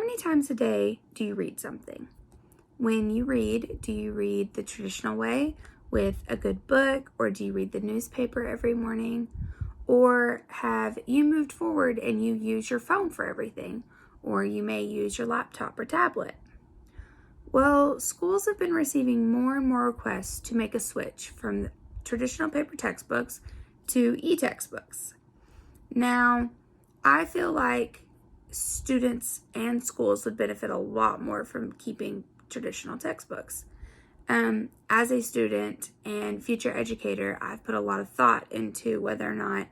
many times a day do you read something? When you read, do you read the traditional way with a good book, or do you read the newspaper every morning? Or have you moved forward and you use your phone for everything? Or you may use your laptop or tablet. Well, schools have been receiving more and more requests to make a switch from traditional paper textbooks to e-textbooks. Now, I feel like students and schools would benefit a lot more from keeping traditional textbooks. As a student and future educator, I've put a lot of thought into whether or not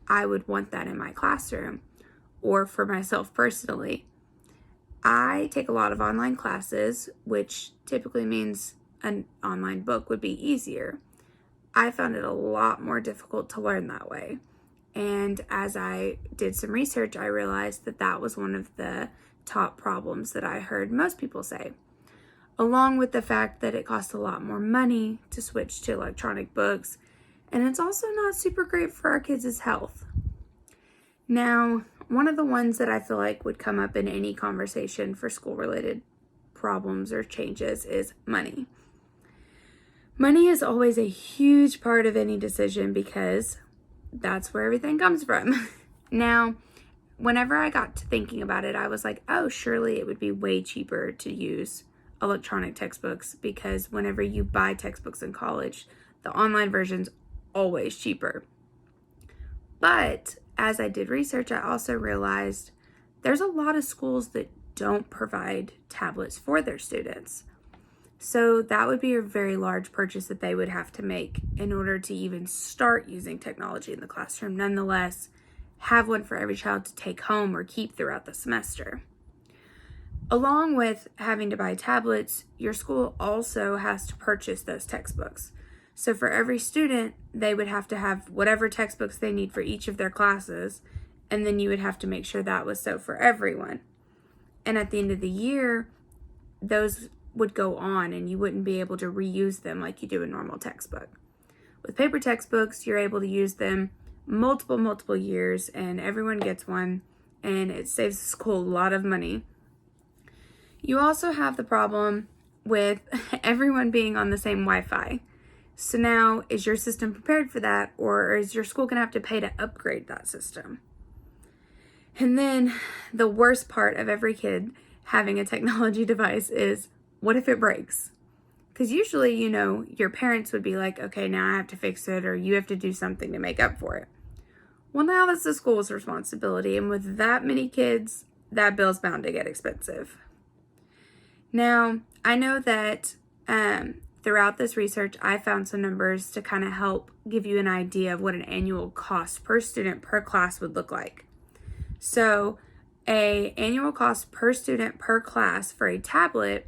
I would want that in my classroom or for myself personally. I take a lot of online classes, which typically means an online book would be easier. I found it a lot more difficult to learn that way. And as I did some research, I realized that that was one of the top problems that I heard most people say, along with the fact that it costs a lot more money to switch to electronic books, and it's also not super great for our kids' health. Now, one of the ones that I feel like would come up in any conversation for school-related problems or changes is money. Money is always a huge part of any decision because that's where everything comes from. Now, whenever I got to thinking about it, I was like, oh, surely it would be way cheaper to use electronic textbooks, because whenever you buy textbooks in college, the online version's always cheaper. But as I did research, I also realized there's a lot of schools that don't provide tablets for their students. So that would be a very large purchase that they would have to make in order to even start using technology in the classroom. Nonetheless, have one for every child to take home or keep throughout the semester. Along with having to buy tablets, your school also has to purchase those textbooks. So for every student, they would have to have whatever textbooks they need for each of their classes, and then you would have to make sure that was so for everyone. And at the end of the year, those would go on and you wouldn't be able to reuse them like you do a normal textbook. With paper textbooks, you're able to use them multiple years, and everyone gets one, and it saves the school a lot of money. You also have the problem with everyone being on the same Wi-Fi. So now, is your system prepared for that, or is your school going to have to pay to upgrade that system? And then the worst part of every kid having a technology device is, what if it breaks? Because usually, your parents would be like, okay, now I have to fix it, or you have to do something to make up for it. Well, now that's the school's responsibility, and with that many kids, that bill's bound to get expensive. Now, I know that throughout this research, I found some numbers to kind of help give you an idea of what an annual cost per student per class would look like. So, an annual cost per student per class for a tablet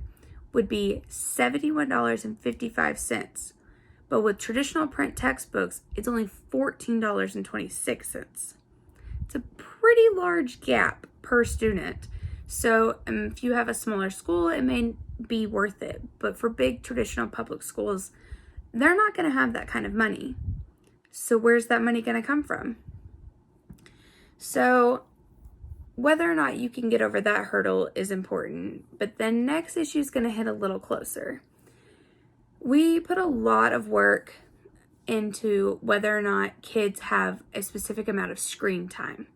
would be $71.55. But with traditional print textbooks, it's only $14.26. It's a pretty large gap per student. So if you have a smaller school, it may be worth it. But for big traditional public schools, they're not going to have that kind of money. So where's that money going to come from? So whether or not you can get over that hurdle is important. But the next issue is going to hit a little closer. We put a lot of work into whether or not kids have a specific amount of screen time.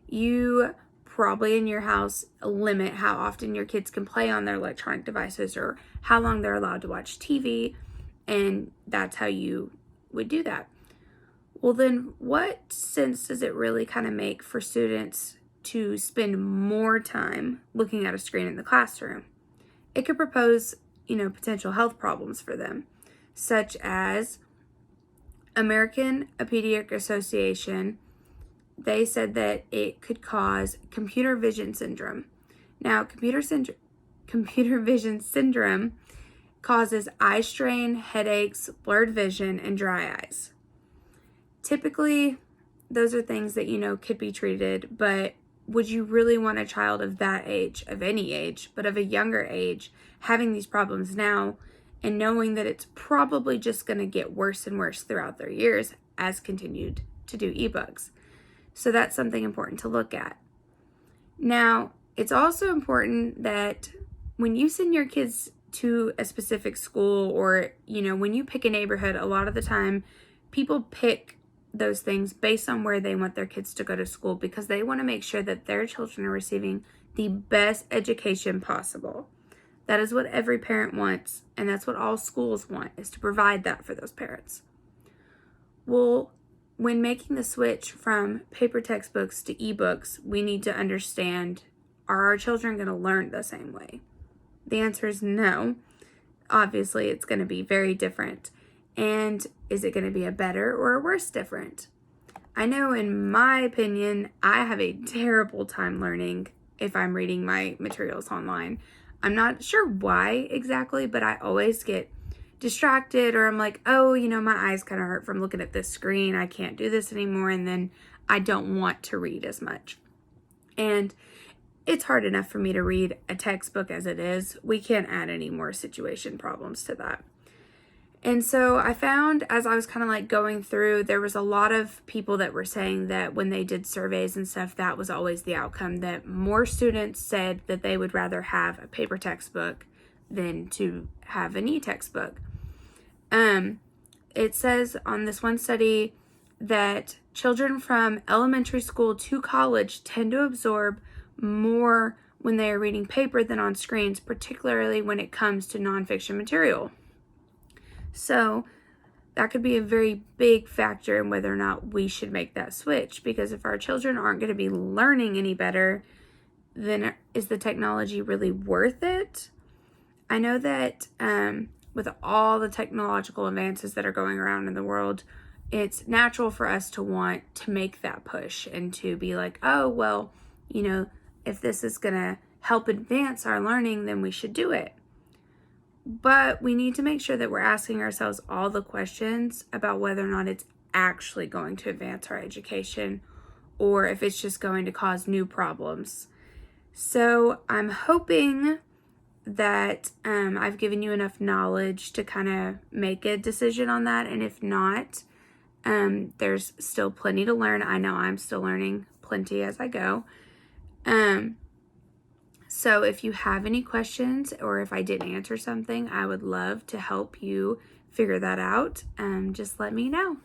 You probably in your house limit how often your kids can play on their electronic devices or how long they're allowed to watch TV, and that's how you would do that. Well, then what sense does it really kind of make for students to spend more time looking at a screen in the classroom? It could propose, potential health problems for them, such as American Pediatric Association. They said that it could cause computer vision syndrome. Now, computer vision syndrome causes eye strain, headaches, blurred vision, and dry eyes. Typically, those are things that, could be treated, but would you really want a child of that age, of any age, but of a younger age, having these problems now and knowing that it's probably just going to get worse and worse throughout their years as continued to do ebooks? So that's something important to look at. Now, It's also important that when you send your kids to a specific school, or, when you pick a neighborhood, a lot of the time people pick those things based on where they want their kids to go to school, because they want to make sure that their children are receiving the best education possible. That is what every parent wants, and that's what all schools want, is to provide that for those parents. Well, when making the switch from paper textbooks to ebooks, we need to understand, are our children going to learn the same way? The answer is no. Obviously, it's going to be very different. And is it going to be a better or a worse different? I know, in my opinion, I have a terrible time learning if I'm reading my materials online. I'm not sure why exactly, but I always get distracted, or I'm like, oh, my eyes kind of hurt from looking at this screen. I can't do this anymore. And then I don't want to read as much. And it's hard enough for me to read a textbook as it is. We can't add any more situation problems to that. And so I found, as I was kind of like going through, there was a lot of people that were saying that when they did surveys and stuff, that was always the outcome, that more students said that they would rather have a paper textbook than to have an e-textbook. It says on this one study that children from elementary school to college tend to absorb more when they are reading paper than on screens, particularly when it comes to nonfiction material. So that could be a very big factor in whether or not we should make that switch, because if our children aren't going to be learning any better, then is the technology really worth it? I know that with all the technological advances that are going around in the world, it's natural for us to want to make that push and to be like, oh, well, if this is going to help advance our learning, then we should do it. But we need to make sure that we're asking ourselves all the questions about whether or not it's actually going to advance our education, or if it's just going to cause new problems. So I'm hoping that I've given you enough knowledge to kind of make a decision on that. And if not, there's still plenty to learn. I know I'm still learning plenty as I go. So if you have any questions, or if I didn't answer something, I would love to help you figure that out. Just let me know.